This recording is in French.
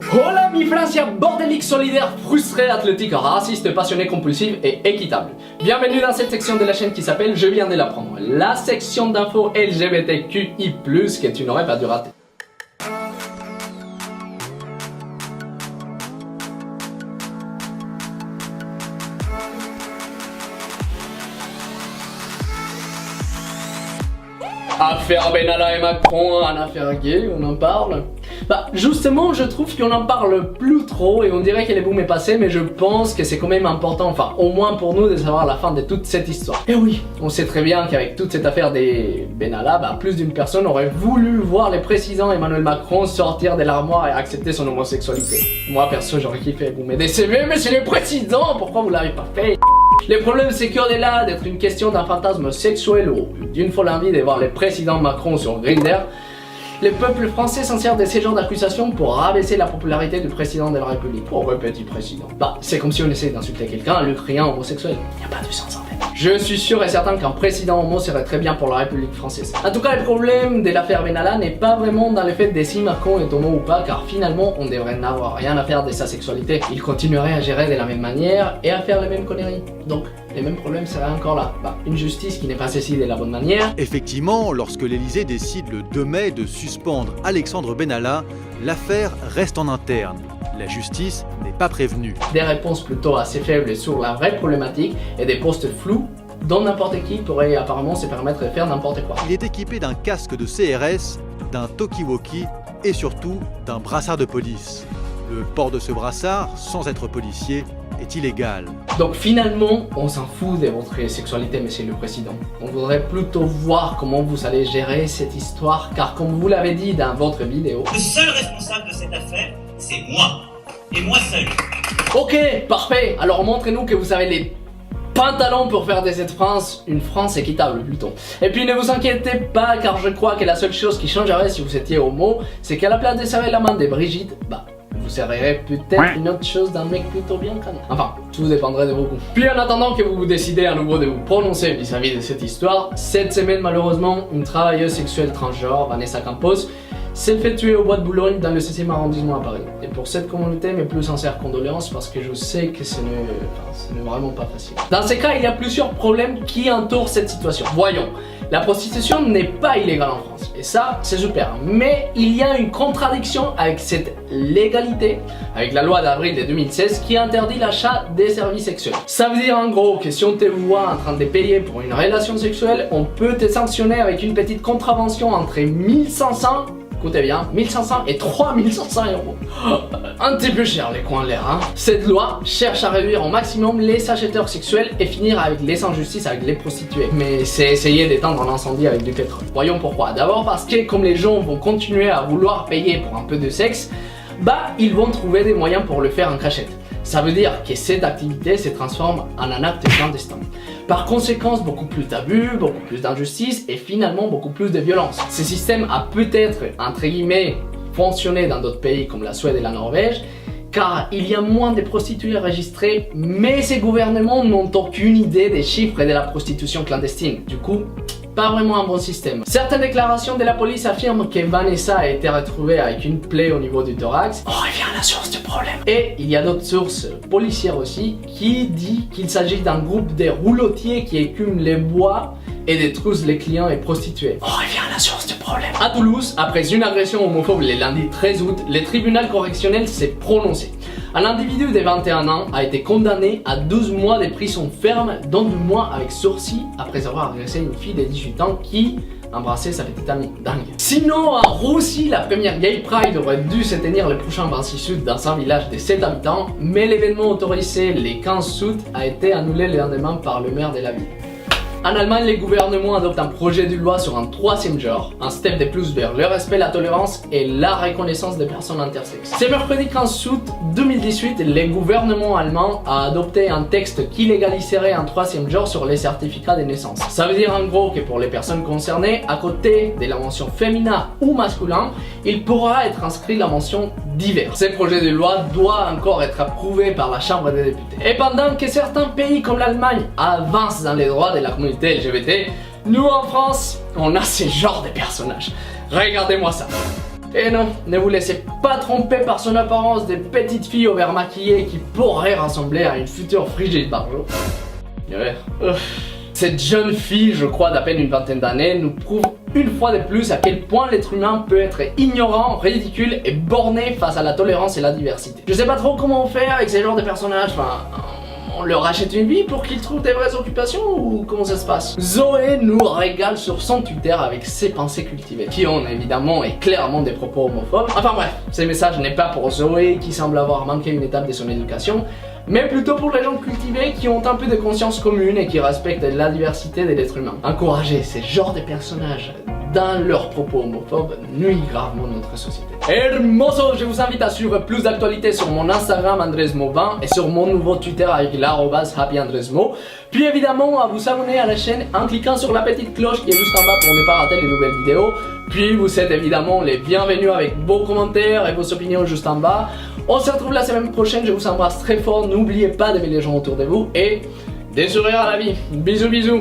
Hola mi Francia, bordélique, solidaire, frustré, athlétique, raciste, passionné, compulsif et équitable. Bienvenue dans cette section de la chaîne qui s'appelle Je viens de l'apprendre, la section d'infos LGBTQI+, que tu n'aurais pas dû rater. Affaire Benalla et Macron, une affaire gay, on en parle. Bah justement je trouve qu'on en parle plus trop et on dirait que les boom est passé, mais je pense que c'est quand même important, enfin au moins pour nous, de savoir la fin de toute cette histoire. Et oui, on sait très bien qu'avec toute cette affaire des Benalla, bah plus d'une personne aurait voulu voir le président Emmanuel Macron sortir de l'armoire et accepter son homosexualité. Moi perso j'aurais kiffé vous m'aider, mais c'est le président, pourquoi vous l'avez pas fait? Le problème c'est qu'au-delà d'être une question d'un fantasme sexuel ou d'une folle envie de voir le président Macron sur Grindr, le peuple français s'en sert de ces genres d'accusations pour rabaisser la popularité du président de la République. Pauvre petit président. Bah, c'est comme si on essayait d'insulter quelqu'un en lui criant homosexuel. Il n'y a pas de sens en fait. Je suis sûr et certain qu'un président homo serait très bien pour la République française. En tout cas, le problème de l'affaire Benalla n'est pas vraiment dans le fait de si Macron est homo ou pas, car finalement, on devrait n'avoir rien à faire de sa sexualité. Il continuerait à gérer de la même manière et à faire les mêmes conneries. Donc, les mêmes problèmes seraient encore là. Bah, une justice qui n'est pas saisie de la bonne manière. Effectivement, lorsque l'Elysée décide le 2 mai de suspendre Alexandre Benalla, l'affaire reste en interne. La justice n'est pas prévenue. Des réponses plutôt assez faibles sur la vraie problématique et des postes flous dont n'importe qui pourrait apparemment se permettre de faire n'importe quoi. Il est équipé d'un casque de CRS, d'un talkie-walkie et surtout d'un brassard de police. Le port de ce brassard, sans être policier, est illégal. Donc finalement, on s'en fout de votre sexualité, monsieur le président. On voudrait plutôt voir comment vous allez gérer cette histoire, car comme vous l'avez dit dans votre vidéo... Le seul responsable de cette affaire, c'est moi. Et moi seul. Ok, parfait. Alors montrez-nous que vous avez les pantalons pour faire de cette France une France équitable plutôt. Et puis ne vous inquiétez pas, car je crois que la seule chose qui changerait si vous étiez homo, c'est qu'à la place de serrer la main de Brigitte, bah... vous serrerez peut-être une autre chose d'un mec plutôt bien canon. Enfin, tout dépendrait de vos goûts. Puis en attendant que vous vous décidez à nouveau de vous prononcer vis-à-vis de cette histoire, cette semaine malheureusement, une travailleuse sexuelle transgenre, Vanessa Campos, s'est fait tuer au bois de Boulogne dans le 7e arrondissement à Paris. Et pour cette communauté, mes plus sincères condoléances parce que je sais que ce n'est vraiment pas facile. Dans ces cas, il y a plusieurs problèmes qui entourent cette situation. Voyons. La prostitution n'est pas illégale en France, et ça c'est super, mais il y a une contradiction avec cette légalité, avec la loi d'avril de 2016 qui interdit l'achat des services sexuels. Ça veut dire en gros que si on te voit en train de payer pour une relation sexuelle, on peut te sanctionner avec une petite contravention entre 1500, écoutez bien, 1500 et 3500 euros. Un petit peu cher les coins en l'air, hein. Cette loi cherche à réduire au maximum les acheteurs sexuels et finir avec les injustices avec les prostituées. Mais c'est essayer d'éteindre un incendie avec du pétrole. Voyons pourquoi. D'abord parce que comme les gens vont continuer à vouloir payer pour un peu de sexe, bah ils vont trouver des moyens pour le faire en cachette. Ça veut dire que cette activité se transforme en un acte clandestin. Par conséquent, beaucoup plus d'abus, beaucoup plus d'injustice et finalement beaucoup plus de violence. Ce système a peut-être, entre guillemets, fonctionné dans d'autres pays comme la Suède et la Norvège, car il y a moins de prostituées enregistrées, mais ces gouvernements n'ont aucune idée des chiffres et de la prostitution clandestine. Du coup, pas vraiment un bon système. Certaines déclarations de la police affirment que Vanessa a été retrouvée avec une plaie au niveau du thorax. On revient à la source du problème. Et il y a d'autres sources policières aussi qui disent qu'il s'agit d'un groupe de roulotiers qui écument les bois et détruisent les clients et prostituées. On revient à la source du problème. À Toulouse, après une agression homophobe le lundi 13 août, le tribunal correctionnel s'est prononcé. Un individu de 21 ans a été condamné à 12 mois de prison ferme, dont 2 mois avec sursis après avoir agressé une fille de 18 ans qui embrassait sa petite amie. Dingue. Sinon, à Roussy, la première Gay Pride aurait dû se tenir le prochain 26 août dans un village de 7 habitants, mais l'événement autorisé le 15 août a été annulé le lendemain par le maire de la ville. En Allemagne, les gouvernements adoptent un projet de loi sur un 3e genre, un step de plus vers le respect, la tolérance et la reconnaissance des personnes intersexes. C'est mercredi 15 août 2018, le gouvernement allemand a adopté un texte qui légaliserait un 3e genre sur les certificats de naissance. Ça veut dire en gros que pour les personnes concernées, à côté de la mention féminin ou masculin, il pourra être inscrit la mention divers. Ce projet de loi doit encore être approuvé par la Chambre des députés. Et pendant que certains pays comme l'Allemagne avancent dans les droits de la communauté LGBT, nous en France, on a ce genre de personnages. Regardez-moi ça. Et non, ne vous laissez pas tromper par son apparence de petite fille overmaquillée qui pourrait ressembler à une future Brigitte Bardot. Ouais. Cette jeune fille, je crois d'à peine une vingtaine d'années, nous prouve une fois de plus à quel point l'être humain peut être ignorant, ridicule et borné face à la tolérance et la diversité. Je sais pas trop comment on fait avec ces genres de personnages, enfin... On leur achète une vie pour qu'ils trouvent des vraies occupations ou comment ça se passe? Zoé nous régale sur son Twitter avec ses pensées cultivées, qui ont évidemment et clairement des propos homophobes. Enfin bref, ce message n'est pas pour Zoé qui semble avoir manqué une étape de son éducation, mais plutôt pour les gens cultivés qui ont un peu de conscience commune et qui respectent la diversité de l'être humain. Encourager ces genres de personnages dans leurs propos homophobes nuit gravement notre société. Hermoso, je vous invite à suivre plus d'actualités sur mon Instagram AndresMo20 et sur mon nouveau Twitter avec @happyandresmo. Puis évidemment à vous abonner à la chaîne en cliquant sur la petite cloche qui est juste en bas pour ne pas rater les nouvelles vidéos. Puis vous êtes évidemment les bienvenus avec vos commentaires et vos opinions juste en bas. On se retrouve la semaine prochaine, je vous embrasse très fort, n'oubliez pas d'aimer les gens autour de vous et des sourires à la vie. Bisous bisous.